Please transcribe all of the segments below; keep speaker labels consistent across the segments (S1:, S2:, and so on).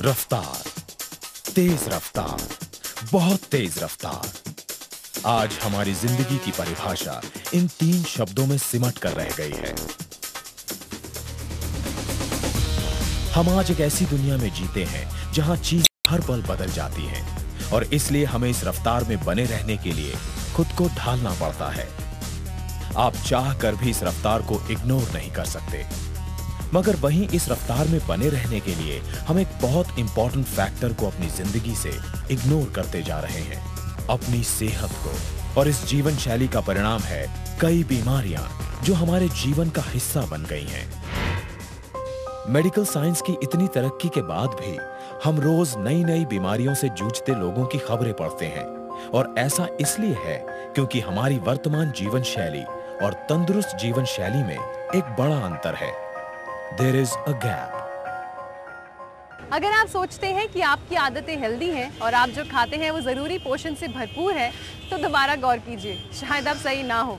S1: रफ्तार, तेज रफ्तार, बहुत तेज रफ्तार। आज हमारी जिंदगी की परिभाषा इन 3 शब्दों में सिमट कर रह गई है। हम आज एक ऐसी दुनिया में जीते हैं जहां चीज हर पल बदल जाती हैं और इसलिए हमें इस रफ्तार में बने रहने के लिए खुद को ढालना पड़ता है। आप चाह कर भी इस रफ्तार को इग्नोर नहीं कर सकते, मगर वहीं इस रफ्तार में बने रहने के लिए हम एक बहुत इंपॉर्टेंट फैक्टर को अपनी जिंदगी से इग्नोर करते जा रहे हैं, अपनी सेहत को। और इस जीवन शैली का परिणाम है कई बीमारियां जो हमारे जीवन का हिस्सा बन गई हैं। मेडिकल साइंस की इतनी तरक्की के बाद भी हम रोज नई नई बीमारियों से जूझते लोगों की खबरें पढ़ते हैं, और ऐसा इसलिए है क्योंकि हमारी वर्तमान जीवन शैली और तंदुरुस्त जीवन शैली में एक बड़ा अंतर है। There is a gap.
S2: अगर आप सोचते हैं कि आपकी आदतें हेल्दी हैं और आप जो खाते हैं वो ज़रूरी पोषण से भरपूर है, तो दोबारा गौर कीजिए, शायद आप सही ना हो।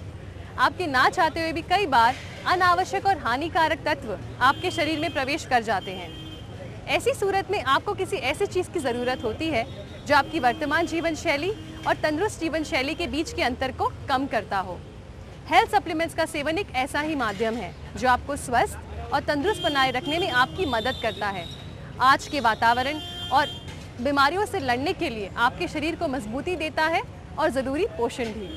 S2: आपके ना चाहते हुए भी कई बार अनावश्यक और हानिकारक तत्व आपके शरीर में प्रवेश कर जाते हैं। ऐसी सूरत में आपको किसी ऐसी चीज़ की ज़रूरत होती है जो आपकी वर्तमान जीवन शैली और तंदुरुस्त जीवन शैली के बीच के अंतर को कम करता हो। हेल्थ सप्लीमेंट्स का सेवन एक ऐसा ही माध्यम है जो आपको स्वस्थ और तंदुरुस्त बनाए रखने में आपकी मदद करता है। आज के वातावरण और बीमारियों से लड़ने के लिए आपके शरीर को मजबूती देता है और जरूरी पोषण भी।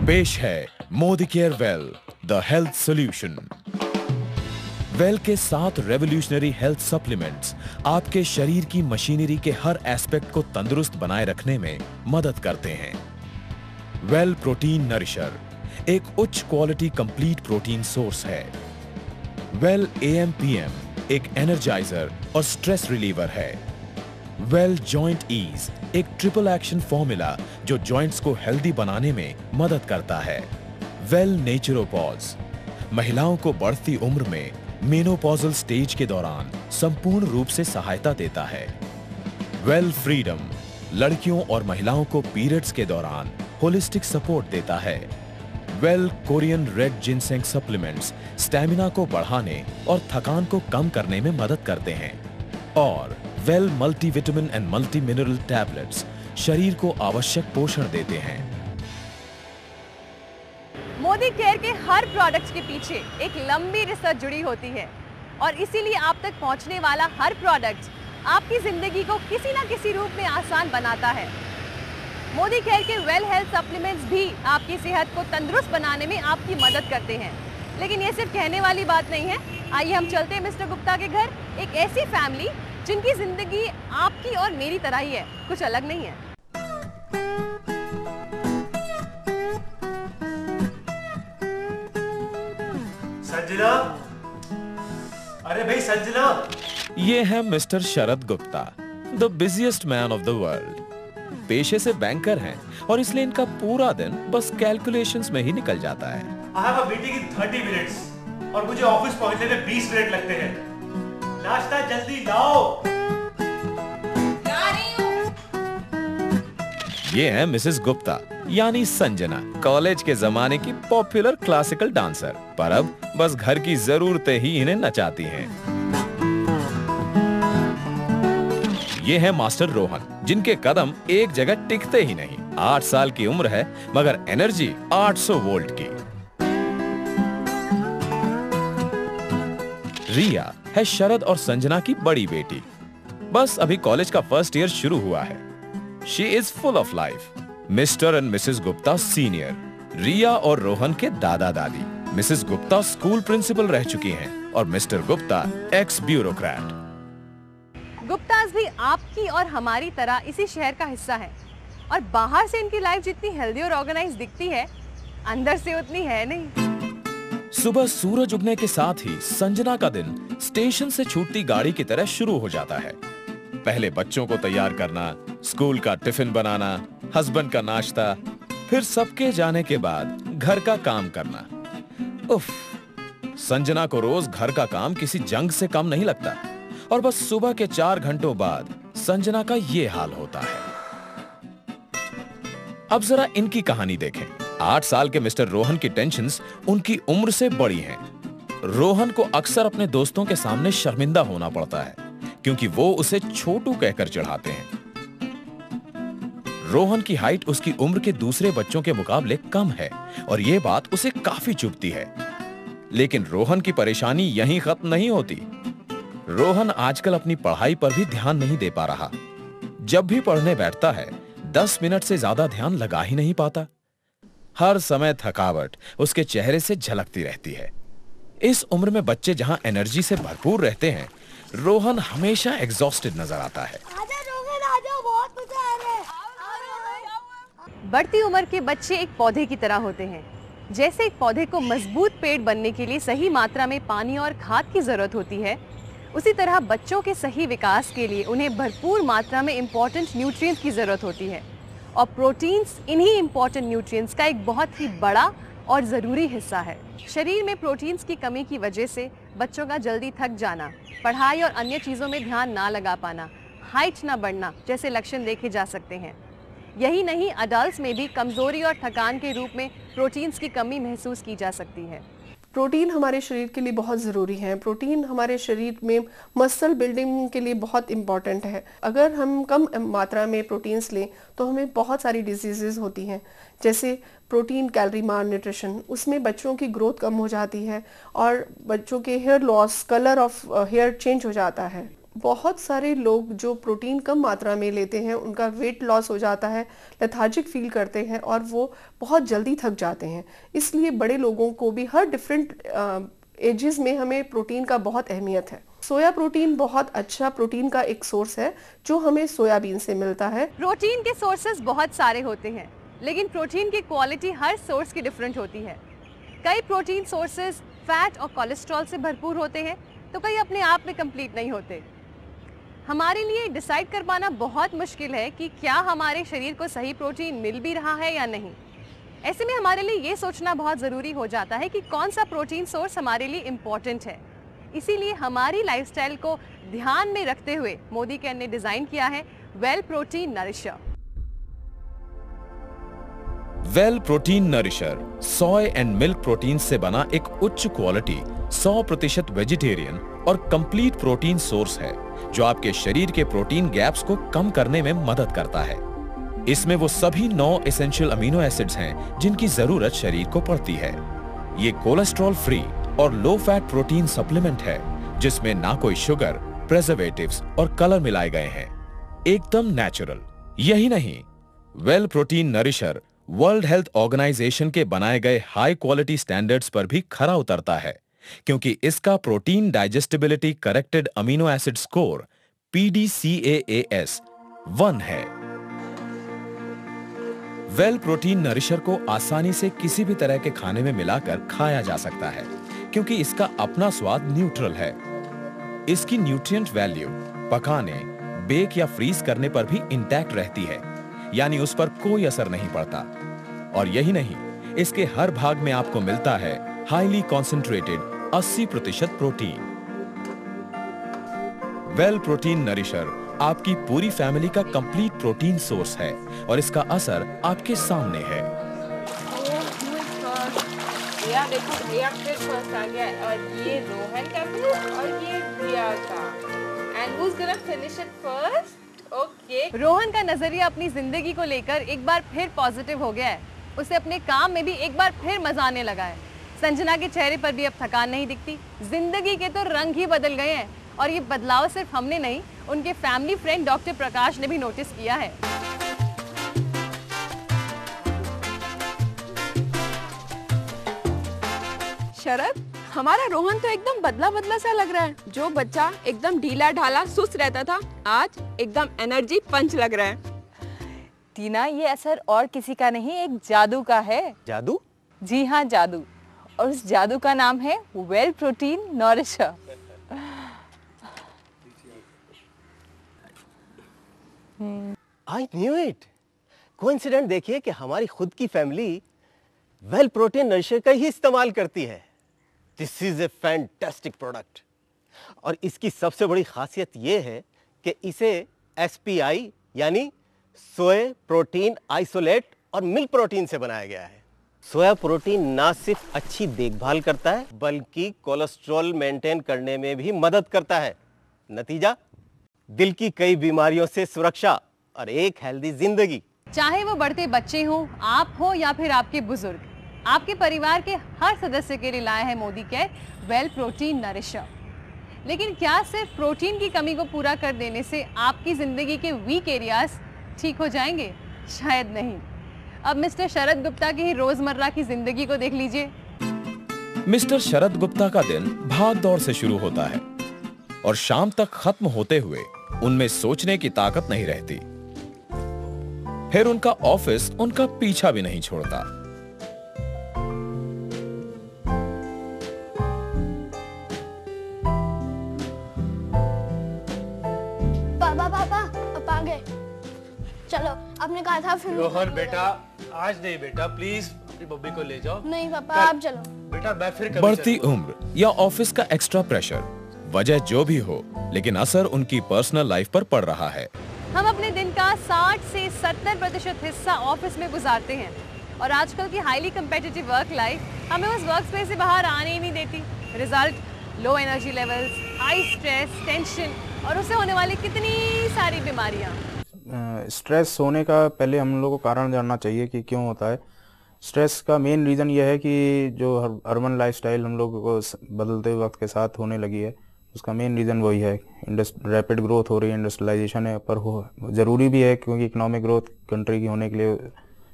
S1: पेश है Modi care well, the health solution. Well के 7 रेवोल्यूशनरी हेल्थ सप्लीमेंट्स आपके शरीर की मशीनरी के हर एस्पेक्ट को तंदुरुस्त बनाए रखने में मदद करते हैं। वेल प्रोटीन नरिशर एक उच्च क्वालिटी कंप्लीट प्रोटीन सोर्स है। वेल AM/PM एक एनर्जाइजर और स्ट्रेस रिलीवर है। वेल जॉइंट ईज एक ट्रिपल एक्शन फॉर्मूला जो जॉइंट्स को हेल्दी बनाने में मदद करता है। वेल नेचुरोपॉज महिलाओं को बढ़ती उम्र में मेनोपॉजल स्टेज के दौरान संपूर्ण रूप से सहायता देता है। वेल फ्रीडम लड़कियों और महिलाओं को पीरियड्स के दौरान होलिस्टिक सपोर्ट देता है। Well Korean red ginseng supplements stamina को बढ़ाने और थकान को कम करने में मदद करते हैं। और well multivitamin and multi mineral tablets शरीर को आवश्यक पोषण देते हैं।
S2: मोदी केयर के हर प्रोडक्ट्स के पीछे एक लंबी रिसर्च जुड़ी होती है और इसीलिए आप तक पहुंचने वाला हर प्रोडक्ट आपकी जिंदगी को किसी ना किसी रूप में आसान बनाता है। मोदी केयर के वेल हेल्थ सप्लीमेंट्स भी आपकी सेहत को तंदुरुस्त बनाने में आपकी मदद करते हैं। लेकिन ये सिर्फ कहने वाली बात नहीं है। आइए हम चलते हैं मिस्टर गुप्ता के घर, एक ऐसी फैमिली जिनकी जिंदगी आपकी और मेरी तरह ही है, कुछ अलग नहीं है।
S3: संजना, अरे भाई संजना।
S1: ये है mister Sharad Gupta, the busiest man of the world. पेशे से बैंकर हैं और इसलिए इनका पूरा दिन बस कैलकुलेशंस में ही निकल जाता है।
S3: I have a meeting in 30 minutes और मुझे ऑफिस पहुंचने में 20 मिनट लगते हैं। नाश्ता जल्दी लाओ।
S2: ला रही हूं।
S1: ये है मिसेस गुप्ता यानी संजना, कॉलेज के जमाने की पॉपुलर क्लासिकल डांसर, पर अब बस घर की जरूरतें ही इन्हें नचाती हैं। ये है मास्टर रोहन, जिनके कदम एक जगह टिकते ही नहीं। 8 साल की उम्र है मगर एनर्जी 800 वोल्ट की। रिया है शरद और संजना की बड़ी बेटी, बस अभी कॉलेज का फर्स्ट ईयर शुरू हुआ है। She is full of life. Mister and missus Gupta senior, Riya और रोहन के दादा दादी। मिसेस गुप्ता स्कूल प्रिंसिपल रह चुकी हैं और mister Gupta x bureaucrat.
S2: Gupta's भी आपकी और हमारी तरह इसी शहर का हिस्सा है और बाहर से इनकी लाइफ जितनी हेल्दी और ऑर्गेनाइज दिखती है, अंदर से उतनी है नहीं।
S1: सुबह सूरज उगने के साथ ही संजना का दिन स्टेशन से छूटती गाड़ी की तरह शुरू हो जाता है। पहले बच्चों को तैयार करना, स्कूल का टिफिन बनाना, हस्बैंड का नाश्ता, फिर सबके जाने के बाद घर का काम करना। उफ, संजना को रोज घर का काम किसी जंग से कम नहीं लगता और बस सुबह के 4 घंटों बाद संजना का ये हाल होता है। अब जरा इनकी कहानी देखें। 8 साल के मिस्टर रोहन की टेंशन्स उनकी उम्र से बड़ी हैं। रोहन को अक्सर अपने दोस्तों के सामने शर्मिंदा होना पड़ता है क्योंकि वो उसे छोटू कहकर चिढ़ाते हैं। रोहन की हाइट उसकी उम्र के दूसरे बच्चों के मुकाबले कम है और यह बात उसे काफी चुभती है। लेकिन रोहन की परेशानी यहीं खत्म नहीं होती। रोहन आजकल अपनी पढ़ाई पर भी ध्यान नहीं दे पा रहा। जब भी पढ़ने बैठता है 10 मिनट से ज्यादा ध्यान लगा ही नहीं पाता। हर समय थकावट उसके चेहरे से झलकती रहती है। इस उम्र में बच्चे जहां एनर्जी से भरपूर रहते हैं, रोहन हमेशा एग्जॉस्टेड नजर आता है।
S4: आजा रोहन आजा, बहुत मजा आ रहा है।
S2: बढ़ती उम्र के बच्चे एक पौधे की तरह होते हैं। जैसे एक पौधे को मजबूत पेड़ बनने के लिए सही मात्रा में पानी और खाद की जरूरत होती है, उसी तरह बच्चों के सही विकास के लिए उन्हें भरपूर मात्रा में इंपॉर्टेंट न्यूट्रिएंट्स की जरूरत होती है। और प्रोटीन्स इन्हीं इंपॉर्टेंट न्यूट्रिएंट्स का एक बहुत ही बड़ा और ज़रूरी हिस्सा है। शरीर में प्रोटीन्स की कमी की वजह से बच्चों का जल्दी थक जाना, पढ़ाई और अन्य चीज़ों में ध्यान ना लगा पाना, हाइट ना बढ़ना जैसे लक्षण देखे जा सकते हैं। यही नहीं, अडल्ट्स में भी कमजोरी और थकान के रूप में प्रोटीन्स की कमी महसूस की जा सकती है।
S5: प्रोटीन हमारे शरीर के लिए बहुत ज़रूरी है। प्रोटीन हमारे शरीर में मसल बिल्डिंग के लिए बहुत इम्पॉर्टेंट है। अगर हम कम मात्रा में प्रोटीन्स लें तो हमें बहुत सारी डिजीज़ेस होती हैं, जैसे प्रोटीन कैलोरी माल न्यूट्रिशन। उसमें बच्चों की ग्रोथ कम हो जाती है और बच्चों के hair loss, colour of hair change हो जाता है। बहुत सारे लोग जो प्रोटीन कम मात्रा में लेते हैं उनका वेट लॉस हो जाता है, लेथार्जिक फील करते हैं और वो बहुत जल्दी थक जाते हैं। इसलिए बड़े लोगों को भी हर डिफरेंट एजेस में हमें प्रोटीन का बहुत अहमियत है। सोया प्रोटीन बहुत अच्छा प्रोटीन का एक सोर्स है जो हमें सोयाबीन से मिलता है।
S2: प्रोटीन के सोर्सेज बहुत सारे होते हैं, लेकिन प्रोटीन की क्वालिटी हर सोर्स की डिफरेंट होती है। कई प्रोटीन सोर्सेज फैट और कोलेस्ट्रॉल से भरपूर होते हैं, तो कई अपने आप में कंप्लीट नहीं होते। हमारे लिए डिसाइड कर पाना बहुत मुश्किल है कि क्या हमारे शरीर को सही प्रोटीन मिल भी रहा है या नहीं। ऐसे में हमारे लिए ये सोचना बहुत ज़रूरी हो जाता है कि कौन सा प्रोटीन सोर्स हमारे लिए इम्पोर्टेंट है। इसीलिए हमारी लाइफस्टाइल को ध्यान में रखते हुए मोदी केयर ने डिज़ाइन किया है Well Protein Nourisher.
S1: Well Protein Nourisher soy and milk protein से बना एक उच्च क्वालिटी 100% वेजिटेरियन और कंप्लीट प्रोटीन सोर्स है जो आपके शरीर के प्रोटीन गैप्स को कम करने में मदद करता है। इसमें वो सभी 9 एसेंशियल अमीनो एसिड्स हैं जिनकी जरूरत शरीर को पड़ती है। ये कोलेस्ट्रॉल फ्री और लो फैट प्रोटीन सप्लीमेंट है जिसमें ना कोई शुगर, प्रिजर्वेटिव्स और कलर मिलाए गए हैं, एकदम नेचुरल। यही नहीं, Well Protein Nourisher World Health Organization के बनाए गए हाई क्वालिटी स्टैंडर्ड्स पर भी खरा उतरता है, क्योंकि इसका protein digestibility corrected amino acid score PDCAAS 1 है। वेल प्रोटीन नरिशर को आसानी से किसी भी तरह के खाने में मिलाकर खाया जा सकता है, क्योंकि इसका अपना स्वाद न्यूट्रल है। इसकी न्यूट्रिएंट वैल्यू पकाने, बेक या फ्रीज करने पर भी इंटैक्ट रहती है, यानी उस पर कोई असर नहीं पड़ता। और यही नहीं, इसके हर भाग में आपको मिलता है highly concentrated 80% protein. Well Protein Nourisher आपकी पूरी फैमिली का कंप्लीट प्रोटीन सोर्स है और इसका असर आपके सामने है।
S6: भैया देखो, भैया फिर फर्स्ट आ गया और ये रोहन का फिर और ये प्रिया का। And who's gonna finish it first? Okay.
S2: Rohan का नजरिया अपनी जिंदगी को लेकर एक बार फिर पॉजिटिव हो गया है। उसे अपने काम में भी एक बार फिर मजा आने लगा है। संजना के चेहरे पर भी अब थकान नहीं दिखती। जिंदगी के तो रंग ही बदल गए हैं और ये बदलाव सिर्फ हमने नहीं, उनके फैमिली फ्रेंड डॉक्टर प्रकाश ने भी नोटिस किया है।
S6: शरद, हमारा रोहन तो एकदम बदला बदला सा लग रहा है। जो बच्चा एकदम ढीला ढाला सुस्त रहता था, आज एकदम एनर्जी पंच लग रहा है।
S7: टीना, ये असर और किसी का नहीं, एक जादू का है।
S8: जादू?
S7: जी हाँ, जादू। और उस जादू का नाम है Well Protein Nourisher.
S8: I knew it. Coincident देखिए कि हमारी खुद की फैमिली वेल प्रोटीन नरिशर का ही इस्तेमाल करती है। This is a fantastic product. और इसकी सबसे बड़ी खासियत यह है कि इसे SPI यानी सोया प्रोटीन आइसोलेट और मिल्क प्रोटीन से बनाया गया है। सोया प्रोटीन ना सिर्फ अच्छी देखभाल करता है बल्कि कोलेस्ट्रॉल मेंटेन करने में भी मदद करता है। नतीजा दिल की कई बीमारियों से सुरक्षा और एक हेल्दी जिंदगी।
S2: चाहे वो बढ़ते बच्चे हों, आप हो या फिर आपके बुजुर्ग, आपके परिवार के हर सदस्य के लिए लाया है मोदी केयर वेल प्रोटीन नरिशर। लेकिन क्या सिर्फ प्रोटीन की कमी को पूरा कर देने से आपकी जिंदगी के वीक एरियाज ठीक हो जाएंगे? शायद नहीं। अब मिस्टर शरद गुप्ता की ही रोजमर्रा की जिंदगी को देख लीजिए।
S1: मिस्टर शरद गुप्ता का दिन भाग दौड़ से शुरू होता है और शाम तक खत्म होते हुए उनमें सोचने की ताकत नहीं रहती। फिर उनका ऑफिस उनका पीछा भी नहीं छोड़ता।
S4: पापा अब आ गए। चलो, आपने कहा था फिर।
S3: रोहन बेटा, आज नहीं बेटा, प्लीज अपनी मम्मी को ले जाओ।
S4: नहीं पापा, आप चलो।
S3: बेटा मैं फिर कभी
S1: बढ़ती
S3: चलूंगा।
S1: उम्र या ऑफिस का एक्स्ट्रा प्रेशर, वजह जो भी हो, लेकिन असर उनकी पर्सनल लाइफ पर पड़ रहा है।
S2: हम अपने दिन का 60 से 70% हिस्सा ऑफिस में गुजारते हैं और आजकल की हाईली कंपेटिटिव वर्क लाइफ हमें उस वर्क स्पेस से बाहर आने ही नहीं देती। Result low energy levels, high stress, tension और उससे होने वाली कितनी सारी बीमारियां।
S9: स्ट्रेस होने का पहले हम लोगों को कारण जानना चाहिए कि क्यों होता है। स्ट्रेस का मेन रीज़न ये है कि जो अर्बन लाइफस्टाइल हम लोगों को बदलते वक्त के साथ होने लगी है, उसका मेन रीज़न वही है। रैपिड ग्रोथ हो रही है, इंडस्ट्रियलाइजेशन है, पर हो ज़रूरी भी है क्योंकि इकोनॉमिक ग्रोथ कंट्री की होने के लिए।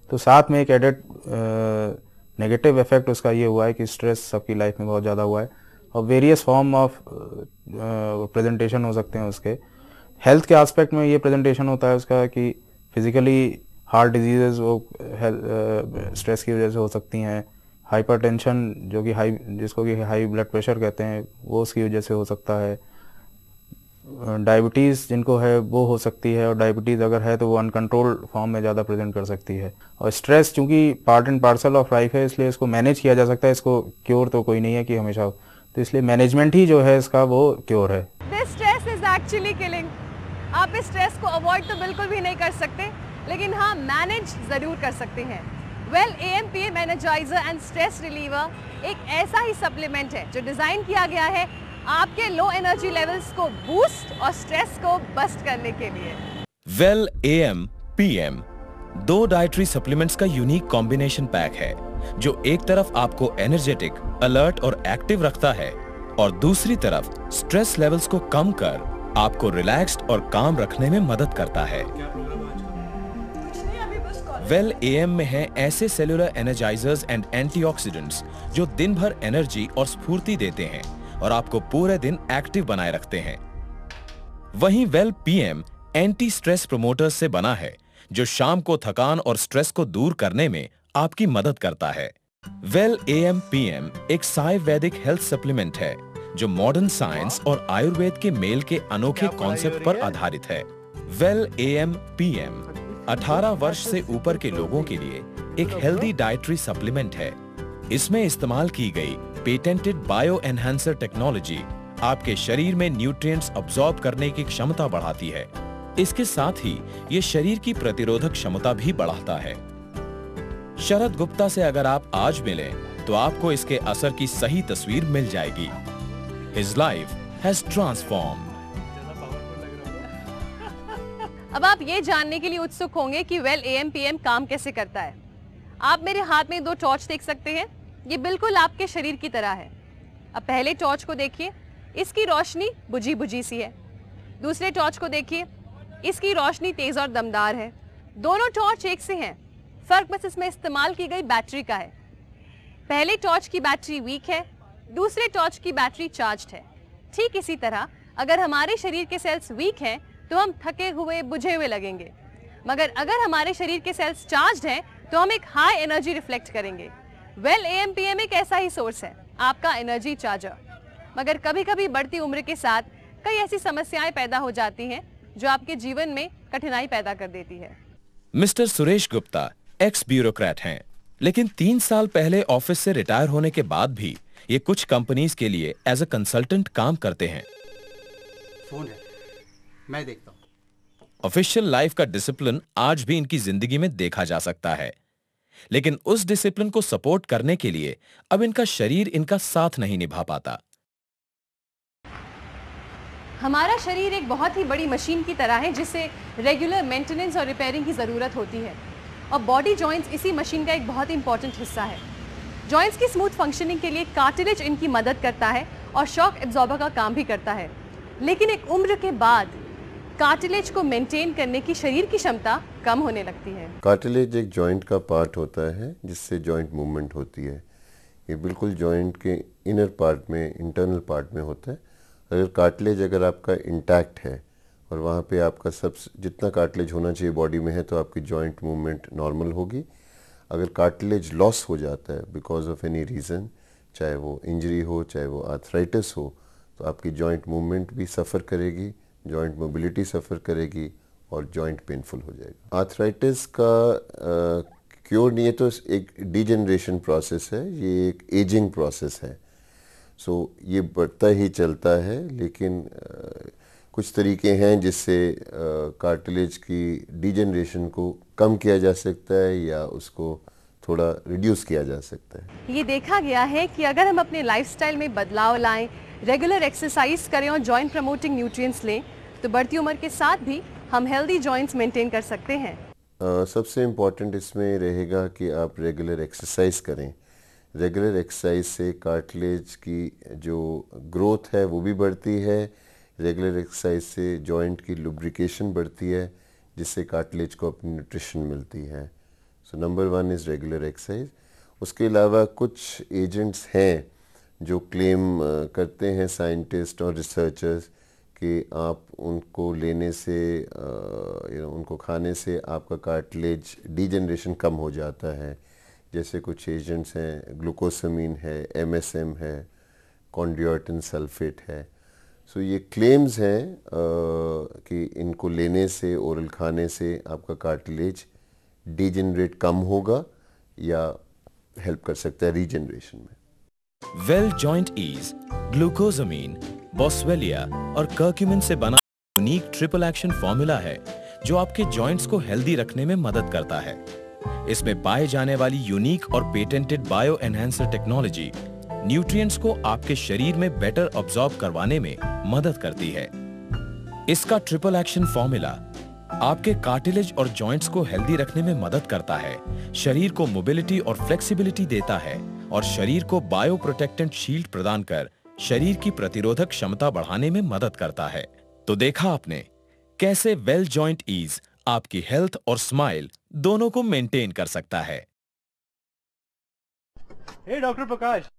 S9: तो साथ में एक एडेड नेगेटिव इफेक्ट उसका ये हुआ है कि स्ट्रेस सबकी लाइफ में बहुत ज़्यादा हुआ है और वेरियस फॉर्म ऑफ प्रेजेंटेशन हो सकते हैं उसके। हेल्थ के एस्पेक्ट में ये प्रेजेंटेशन होता है उसका कि फिजिकली हार्ट डिजीजेज वो स्ट्रेस की वजह से हो सकती हैं। हाइपरटेंशन जो कि जिसको कि हाई ब्लड प्रेशर कहते हैं, वो उसकी वजह से हो सकता है। डायबिटीज़ जिनको है वो हो सकती है और डायबिटीज़ अगर है तो वो अनकंट्रोल्ड फॉर्म में ज़्यादा प्रेजेंट कर सकती है। और स्ट्रेस चूँकि part and parcel of life है, इसलिए इसको मैनेज किया जा सकता है। इसको क्योर तो कोई नहीं है कि हमेशा, तो इसलिए मैनेजमेंट ही जो है इसका वो क्योर है।
S2: This stress is actually killing. आप इस स्ट्रेस को अवॉइड तो बिल्कुल भी नहीं कर सकते, लेकिन हाँ मैनेज जरूर कर सकते हैं। Well AM/PM energiser and stress reliever एक ऐसा ही सप्लीमेंट है जो डिजाइन किया गया है आपके लो एनर्जी लेवल्स को बूस्ट और स्ट्रेस को बस्ट करने के लिए।
S1: वेल AM/PM 2 डाइटरी सप्लीमेंट्स का यूनिक कॉम्बिनेशन पैक है जो एक तरफ आपको एनर्जेटिक, अलर्ट और एक्टिव रखता है और दूसरी तरफ स्ट्रेस लेवल्स को कम कर आपको रिलैक्स्ड और काम रखने में मदद करता है। वेल AM में है ऐसे सेलुलर एनर्जाइजर्स एंड एंटीऑक्सीडेंट्स जो दिन भर एनर्जी और स्फूर्ति देते हैं और आपको पूरे दिन एक्टिव बनाए रखते हैं। वहीं well PM anti stress promoters से बना है जो शाम को थकान और स्ट्रेस को दूर करने में आपकी मदद करता है। वेल AM/PM एक आयुर्वेदिक हेल्थ सप्लीमेंट है जो मॉडर्न साइंस और आयुर्वेद के मेल के अनोखे कॉन्सेप्ट पर आधारित है। वेल AM/PM 18 वर्ष से ऊपर के लोगों के लिए एक हेल्दी डाइटरी सप्लीमेंट है। इसमें इस्तेमाल की गई पेटेंटेड बायो एनहांसर टेक्नोलॉजी आपके शरीर में न्यूट्रिएंट्स अब्सॉर्ब करने की क्षमता बढ़ाती है। इसके साथ ही ये शरीर की प्रतिरोधक क्षमता भी बढ़ाता है। शरद गुप्ता से अगर आप आज मिलें तो आपको इसके असर की सही तस्वीर मिल जाएगी। His life has transformed.
S2: अब आप ये जानने के लिए उत्सुक होंगे कि वेल AM/PM काम कैसे करता है। आप मेरे हाथ में 2 टॉर्च देख सकते हैं, ये बिल्कुल आपके शरीर की तरह है। अब पहले टॉर्च को देखिए, इसकी रोशनी बुझी बुझी सी है। दूसरे टॉर्च को देखिए, इसकी रोशनी तेज और दमदार है। दोनों टॉर्च एक से हैं, फर्क बस इसमें इस्तेमाल की गई बैटरी का है। पहले टॉर्च की बैटरी वीक है, दूसरे टॉर्च की बैटरी चार्ज्ड है। ठीक इसी तरह अगर हमारे शरीर के सेल्स वीक हैं तो हम थके हुए, बुझे हुए लगेंगे, मगर अगर हमारे शरीर के सेल्स चार्ज्ड हैं तो हम एक हाई एनर्जी रिफ्लेक्ट करेंगे। वेल AM/PM एक ऐसा ही सोर्स है, आपका एनर्जी चार्जर। मगर कभी कभी बढ़ती उम्र के साथ कई ऐसी समस्याएं पैदा हो जाती हैं जो आपके जीवन में कठिनाई पैदा कर देती है।
S1: Mister Suresh Gupta x bureaucrat हैं, लेकिन 3 साल पहले ऑफिस से रिटायर होने के बाद भी ये कुछ कंपनीज के लिए एज अ कंसल्टेंट काम करते हैं।
S10: फोन है, मैं देखता हूं।
S1: ऑफिशियल लाइफ का डिसिप्लिन आज भी इनकी जिंदगी में देखा जा सकता है, लेकिन उस डिसिप्लिन को सपोर्ट करने के लिए अब इनका शरीर इनका साथ नहीं निभा पाता।
S2: हमारा शरीर एक बहुत ही बड़ी मशीन की तरह है जिसे रेगुलर मेंटेनेंस और रिपेयरिंग की ज़रूरत होती है और बॉडी जॉइंट्स इसी मशीन का एक बहुत इंपॉर्टेंट हिस्सा है। जॉइंट्स की स्मूथ फंक्शनिंग के लिए कार्टिलेज इनकी मदद करता है और शॉक एब्जॉर्बर का काम भी करता है, लेकिन एक उम्र के बाद कार्टिलेज को मेंटेन करने की शरीर की क्षमता कम होने लगती है।
S11: कार्टिलेज एक जॉइंट का पार्ट होता है जिससे जॉइंट मूवमेंट होती है। ये बिल्कुल जॉइंट के इनर पार्ट में, इंटरनल पार्ट में होता है। अगर कार्टिलेज अगर आपका इंटैक्ट है और वहाँ पे आपका सब जितना कार्टिलेज होना चाहिए बॉडी में है तो आपकी जॉइंट मूवमेंट नॉर्मल होगी। अगर कार्टिलेज लॉस हो जाता है बिकॉज ऑफ एनी रीज़न, चाहे वो इंजरी हो, चाहे वो आर्थराइटिस हो, तो आपकी जॉइंट मूवमेंट भी सफ़र करेगी, जॉइंट मोबिलिटी सफ़र करेगी और जॉइंट पेनफुल हो जाएगा। आर्थराइटिस का क्योर नहीं है, तो एक डिजेनरेशन प्रोसेस है, ये एक एजिंग प्रोसेस है। सो ये बढ़ता ही चलता है, लेकिन कुछ तरीके हैं जिससे कार्टिलेज की डिजेनरेशन को कम किया जा सकता है या उसको थोड़ा रिड्यूस किया जा सकता है।
S2: ये देखा गया है कि अगर हम अपने लाइफस्टाइल में बदलाव लाएं, रेगुलर एक्सरसाइज करें और जॉइंट प्रमोटिंग न्यूट्रिएंट्स लें, तो बढ़ती उम्र के साथ भी हम हेल्दी जॉइंट्स मेंटेन कर सकते हैं।
S11: सबसे इम्पॉर्टेंट इसमें रहेगा कि आप रेगुलर एक्सरसाइज करें। रेगुलर एक्सरसाइज से कार्टिलेज की जो ग्रोथ है वो भी बढ़ती है। रेगुलर एक्सरसाइज से जॉइंट की लुब्रिकेशन बढ़ती है जिससे कार्टिलेज को अपनी न्यूट्रिशन मिलती है। So number 1 is regular exercise. उसके अलावा कुछ एजेंट्स हैं जो क्लेम करते हैं साइंटिस्ट और रिसर्चर्स कि आप उनको लेने से उनको खाने से आपका कार्टिलेज डिजेनरेशन कम हो जाता है। जैसे कुछ एजेंट्स हैं, ग्लूकोसामीन है, MSM है, कॉन्ड्रियोटिन सल्फेट है। सो ये क्लेम्स हैं कि इनको लेने से, ओरल खाने से आपका कार्टिलेज डिजेनरेट कम होगा या हेल्प कर सकता है रीजनरेशन में।
S1: वेल जॉइंट ईज ग्लूकोसामीन, बॉस्वेलिया और कर्क्यूमिन से बना यूनिक ट्रिपल एक्शन फॉर्मूला है जो आपके जॉइंट्स को हेल्दी रखने में मदद करता है। इसमें पाए जाने वाली यूनिक और patented bio enhancer technology nutrients को आपके शरीर में बेटर अब्सॉर्ब करवाने में मदद करती है। इसका ट्रिपल एक्शन फॉर्मूला आपके कार्टिलेज और जॉइंट्स को हेल्दी रखने में मदद करता है, शरीर को मोबिलिटी और फ्लेक्सिबिलिटी देता है और शरीर को बायो प्रोटेक्टेंट शील्ड प्रदान कर शरीर की प्रतिरोधक क्षमता बढ़ाने में मदद करता है। तो देखा आपने कैसे वेल जॉइंट ईज आपकी हेल्थ और स्माइल दोनों को मेंटेन कर सकता है।
S3: हे डॉक्टर प्रकाश,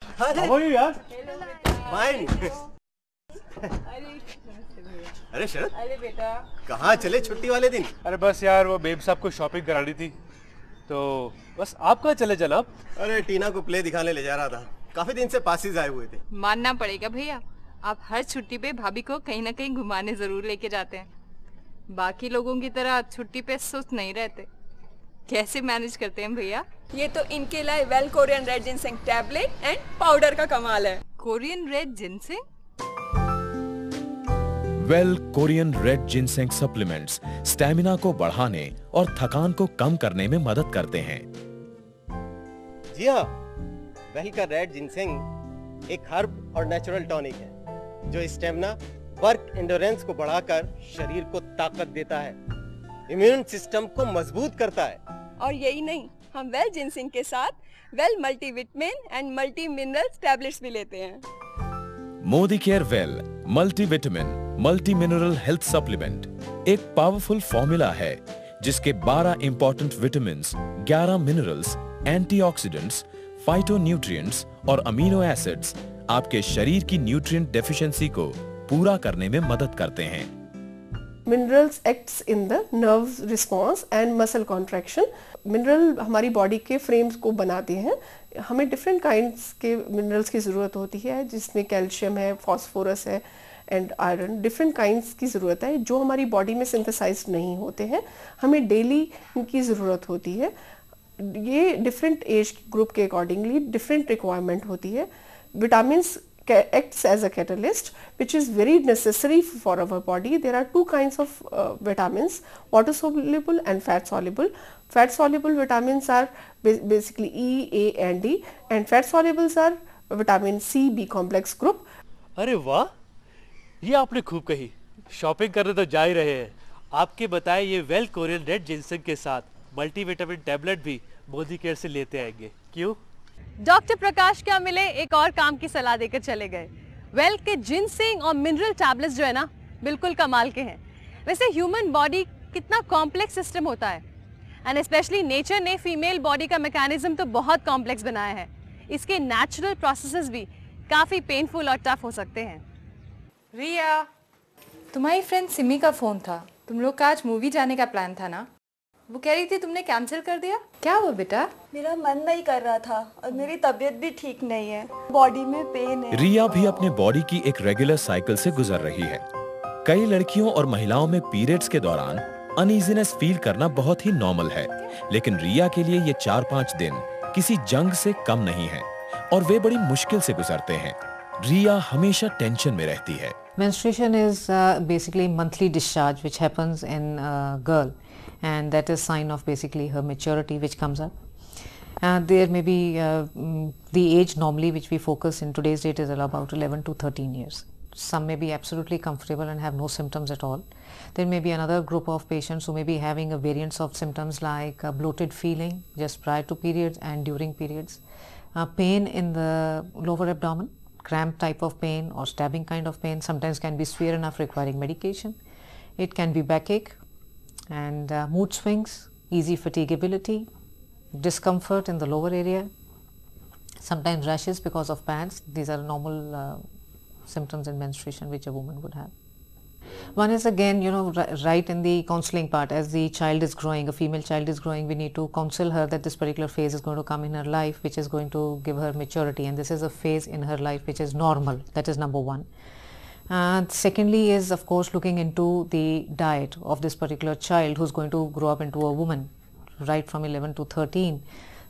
S8: अरे
S3: how are you यार?
S8: फाइन। अरे शरद,
S6: अरे बेटा,
S8: कहाँ चले छुट्टी वाले दिन?
S3: अरे बस यार, वो बेब साहब को शॉपिंग करानी थी, तो बस आप कहाँ चले जनाब?
S8: अरे टीना को प्ले दिखाने ले जा रहा था, काफी दिन से पासिस आए हुए थे।
S6: मानना पड़ेगा भैया, आप हर छुट्टी पे भाभी को कहीं ना कहीं घुमाने जरूर लेके जाते हैं। बाकी लोगों की तरह छुट्टी पे सुस्त नहीं रहते। कैसे मैनेज करते हैं भैया?
S12: ये तो इनके लिए well Korean red ginseng tablet and powder का कमाल है।
S6: Korean red ginseng?
S1: Well Korean red ginseng supplements stamina को बढ़ाने और थकान को कम करने में मदद करते हैं।
S8: जी हाँ, वेल का रेड जिनसेंग एक हर्ब और नेचुरल टॉनिक है जो स्टेमिना, वर्क एंडोरेंस को बढ़ाकर शरीर को ताकत देता है, इम्यून सिस्टम को मजबूत करता है।
S12: और यही नहीं, हम वेल जिनसेंग के साथ well multivitamin and multi minerals tablets भी लेते हैं।
S1: Modi care well multivitamin multi mineral health supplement एक पावरफुल फॉर्मूला है जिसके 12 important vitamins, 11 minerals, antioxidants, phytonutrients और अमीनो एसिड्स आपके शरीर की न्यूट्रिएंट डेफिशिएंसी को पूरा करने में मदद करते हैं।
S5: Minerals acts in the nerves response and muscle contraction. Mineral हमारी बॉडी के फ्रेम्स को बनाते हैं। हमें डिफरेंट काइंड्स के मिनरल्स की ज़रूरत होती है, जिसमें कैल्शियम है, फास्फोरस है एंड आयरन। डिफरेंट काइंड्स की ज़रूरत है जो हमारी बॉडी में सिंथेसाइज नहीं होते हैं, हमें डेली इनकी ज़रूरत होती है। ये डिफरेंट एज ग्रुप के अकॉर्डिंगली डिफरेंट रिक्वायरमेंट होती है। Vitamins acts as a catalyst which is very necessary for our body. There are two kinds of vitamins, water soluble and fat soluble. Fat soluble vitamins are basically E, A and D, and fat solubles are vitamin C B complex group.
S3: अरे वाह, ये आपने खूब कही। Shopping करने तो जा ही रहे हैं, आपके बताए ये वेल कोरियन रेड जिंसंग के साथ मल्टीविटामिन टैबलेट भी मोदी केयर से लेते आएंगे। क्यों?
S2: डॉक्टर प्रकाश क्या मिले एक और काम की सलाह देकर चले गए। वेल के जिंसंग और मिनरल टैबलेट्स जो है ना, बिल्कुल कमाल के हैं। वैसे ह्यूमन बॉडी कितना कॉम्प्लेक्स सिस्टम होता है, एंड स्पेशली नेचर ने फीमेल बॉडी का मैकेनिज्म तो बहुत कॉम्प्लेक्स बनाया है। इसके नेचुरल प्रोसेसेस भी काफ़ी पेनफुल और टफ हो सकते हैं।
S6: रिया, तुम्हारी फ्रेंड सिमी का फ़ोन था, तुम लोग का आज मूवी जाने का प्लान था ना? वो कह रही थी तुमने कैंसिल कर दिया, क्या हुआ बेटा?
S12: मेरा मन नहीं कर रहा था और मेरी तबीयत भी ठीक नहीं है, बॉडी में पेन है।
S1: रिया भी अपने बॉडी की एक रेगुलर साइकिल से गुजर रही है। कई लड़कियों और महिलाओं में पीरियड्स के दौरान अनईजीनेस फील करना बहुत ही नॉर्मल है, लेकिन रिया के लिए ये 4-5 दिन किसी जंग से कम नहीं है और वे बड़ी मुश्किल से गुजरते हैं। रिया हमेशा टेंशन में रहती है।
S13: Menstruation is basically monthly discharge which happens in a girl, and that is sign of basically her maturity which comes up. There may be the age normally which we focus in today's date is about 11 to 13 years. Some may be absolutely comfortable and have no symptoms at all. There may be another group of patients who may be having a variance of symptoms like a bloated feeling just prior to periods and during periods, pain in the lower abdomen, cramp type of pain or stabbing kind of pain, sometimes can be severe enough requiring medication. It can be backache and mood swings, easy fatigability, discomfort in the lower area, sometimes rashes because of pads. These are normal symptoms in menstruation which a woman would have. One is again, right in the counseling part, as the child is growing, a female child is growing, we need to counsel her that this particular phase is going to come in her life which is going to give her maturity, and this is a phase in her life which is normal. That is number one. Secondly is of course looking into the diet of this particular child who's going to grow up into a woman right from 11 to 13.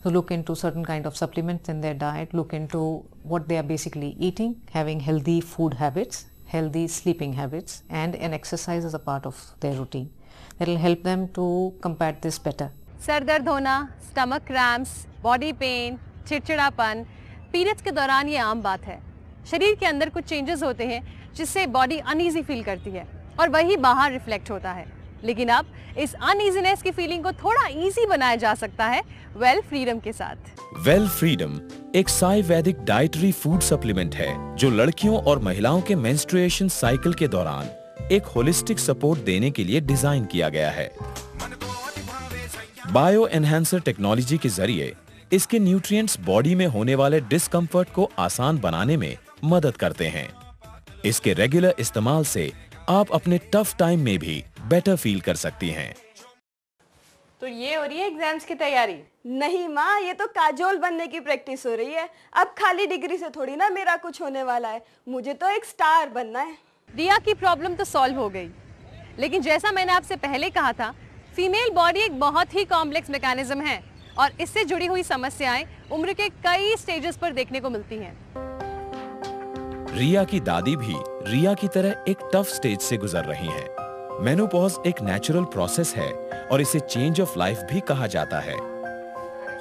S13: So look into certain kind of supplements in their diet, look into what they are basically eating, having healthy food habits, healthy sleeping habits, and an exercise as a part of their routine. That will help them to combat this better.
S2: Sir दर्द होना, stomach cramps, body pain, चिड़चिड़ापन, periods के दौरान ये आम बात है। शरीर के अंदर कुछ चेंजेस होते हैं जिससे बॉडी अनईजी फील करती है और वही बाहर रिफ्लेक्ट होता है। लेकिन अब इस अनईजीनेस की फीलिंग को थोड़ा इजी बनाया जा सकता है वेल फ्रीडम के साथ।
S1: वेल फ्रीडम एक आयुर्वेदिक डाइटरी फूड सप्लीमेंट है जो लड़कियों और महिलाओं के मेंस्ट्रुएशन साइकिल के दौरान एक होलिस्टिक सपोर्ट देने के लिए डिजाइन किया गया है। बायो एनहांसर टेक्नोलॉजी के जरिए इसके न्यूट्रिएंट्स बॉडी में होने वाले डिस्कम्फर्ट को आसान बनाने में मदद करते हैं। इसके रेगुलर इस्तेमाल से आप अपने टफ टाइम में भी बेटर फील कर सकती हैं।
S6: तो ये हो रही है एग्जाम्स की तैयारी?
S12: नहीं माँ, ये तो काजोल बनने की प्रैक्टिस हो रही है। अब खाली डिग्री से थोड़ी ना मेरा कुछ होने वाला है, मुझे तो एक स्टार बनना है।
S2: रिया की प्रॉब्लम तो सॉल्व हो गई, लेकिन जैसा मैंने आपसे पहले कहा था, फीमेल बॉडी एक बहुत ही कॉम्प्लेक्स मैकेनिज्म है और इससे जुड़ी हुई समस्याएं उम्र के कई स्टेजेस पर देखने को मिलती हैं।
S1: रिया की दादी भी रिया की तरह एक टफ स्टेज से गुजर रही हैं। मेनोपॉज एक नेचुरल प्रोसेस है और इसे चेंज ऑफ लाइफ भी कहा जाता है।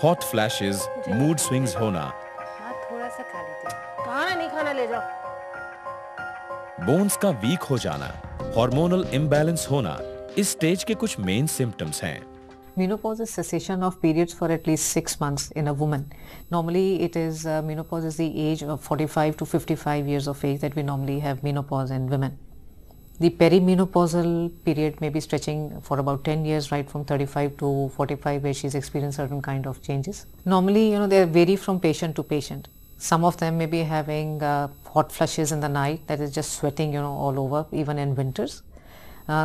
S1: हॉट फ्लैशेस, मूड स्विंग्स होना,
S6: थोड़ा सा खा लीजिए।
S5: खाना नहीं खाना, ले जाओ।
S1: बोन्स का वीक हो जाना, हार्मोनल इम्बैलेंस होना इस स्टेज के कुछ मेन सिम्टम्स हैं।
S13: Menopause is cessation of periods for at least 6 months in a woman. Normally it is, menopause is the age of 45 to 55 years of age that we normally have menopause in women. The perimenopausal period may be stretching for about 10 years, right from 35 to 45, where she's experienced certain kind of changes. Normally, they vary from patient to patient. Some of them may be having hot flushes in the night, that is just sweating, all over, even in winters.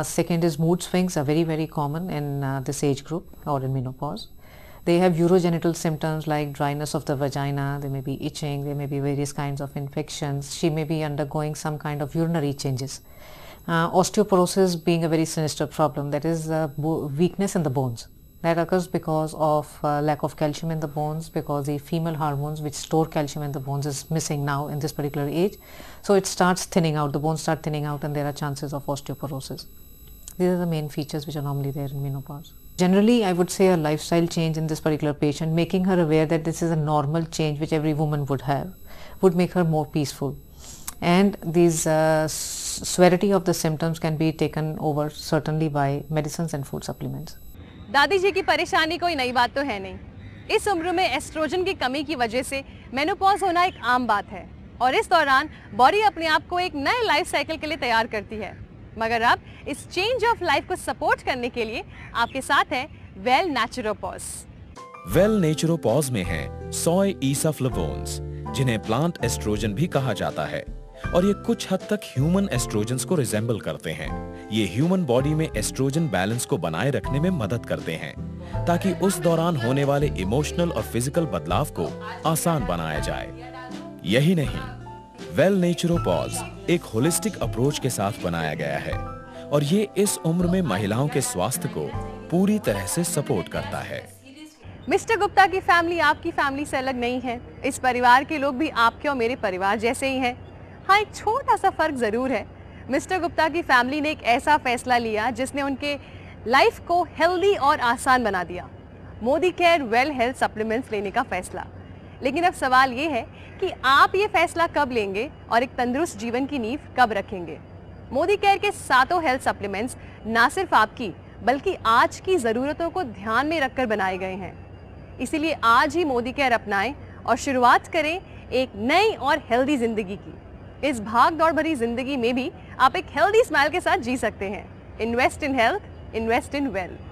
S13: Second is mood swings are very, very common in this age group or in menopause. They have urogenital symptoms like dryness of the vagina, there may be itching, there may be various kinds of infections. She may be undergoing some kind of urinary changes. Osteoporosis being a very sinister problem, that is weakness in the bones. That occurs because of lack of calcium in the bones, because the female hormones which store calcium in the bones is missing now in this particular age. So it starts thinning out, the bones start thinning out, and there are chances of osteoporosis. These are the main features which are normally there in menopause. Generally, I would say a lifestyle change in this particular patient, making her aware that this is a normal change which every woman would have. would make her more peaceful. And these severity of the symptoms can be taken over certainly by medicines and food supplements.
S2: दादी जी की परेशानी कोई नई बात तो है नहीं। इस उम्र में एस्ट्रोजन की कमी की वजह से मेनोपॉज होना एक आम बात है और इस दौरान बॉडी अपने आप को एक नए लाइफ साइकिल के लिए तैयार करती है। मगर अब इस चेंज ऑफ लाइफ को सपोर्ट करने के लिए आपके साथ है वेल नेचुरोपॉज।
S1: वेल नेचुरोपॉज में है सोय ईसाफ्लेवोन्स, जिन्हें प्लांट एस्ट्रोजन भी कहा जाता है, और ये कुछ हद तक ह्यूमन एस्ट्रोजन्स को रिजेंबल करते हैं। ये ह्यूमन बॉडी में एस्ट्रोजन बैलेंस को बनाए रखने में मदद करते हैं ताकि उस दौरान होने वाले इमोशनल और फिजिकल बदलाव को आसान बनाया जाए। यही नहीं, वेल नेचुरोपॉज एक होलिस्टिक अप्रोच के साथ बनाया गया है और ये इस उम्र में महिलाओं के स्वास्थ्य को पूरी तरह से सपोर्ट करता है।
S2: मिस्टर गुप्ता की फैमिली आपकी फैमिली से अलग नहीं है। इस परिवार के लोग भी आपके और मेरे परिवार जैसे ही हैं। हाँ, एक छोटा सा फर्क जरूर है। मिस्टर गुप्ता की फैमिली ने एक ऐसा फैसला लिया जिसने उनके लाइफ को हेल्दी और आसान बना दिया। Modi care well health supplements लेने का फैसला। लेकिन अब सवाल ये है कि आप ये फैसला कब लेंगे और एक तंदुरुस्त जीवन की नींव कब रखेंगे। मोदी केयर के सातों हेल्थ सप्लीमेंट्स ना सिर्फ आपकी बल्कि आज की ज़रूरतों को ध्यान में रखकर बनाए गए हैं। इसीलिए आज ही मोदी केयर अपनाएं और शुरुआत करें एक नई और हेल्दी जिंदगी की। इस भाग दौड़ भरी जिंदगी में भी आप एक हेल्दी स्माइल के साथ जी सकते हैं। Invest in health, invest in wealth.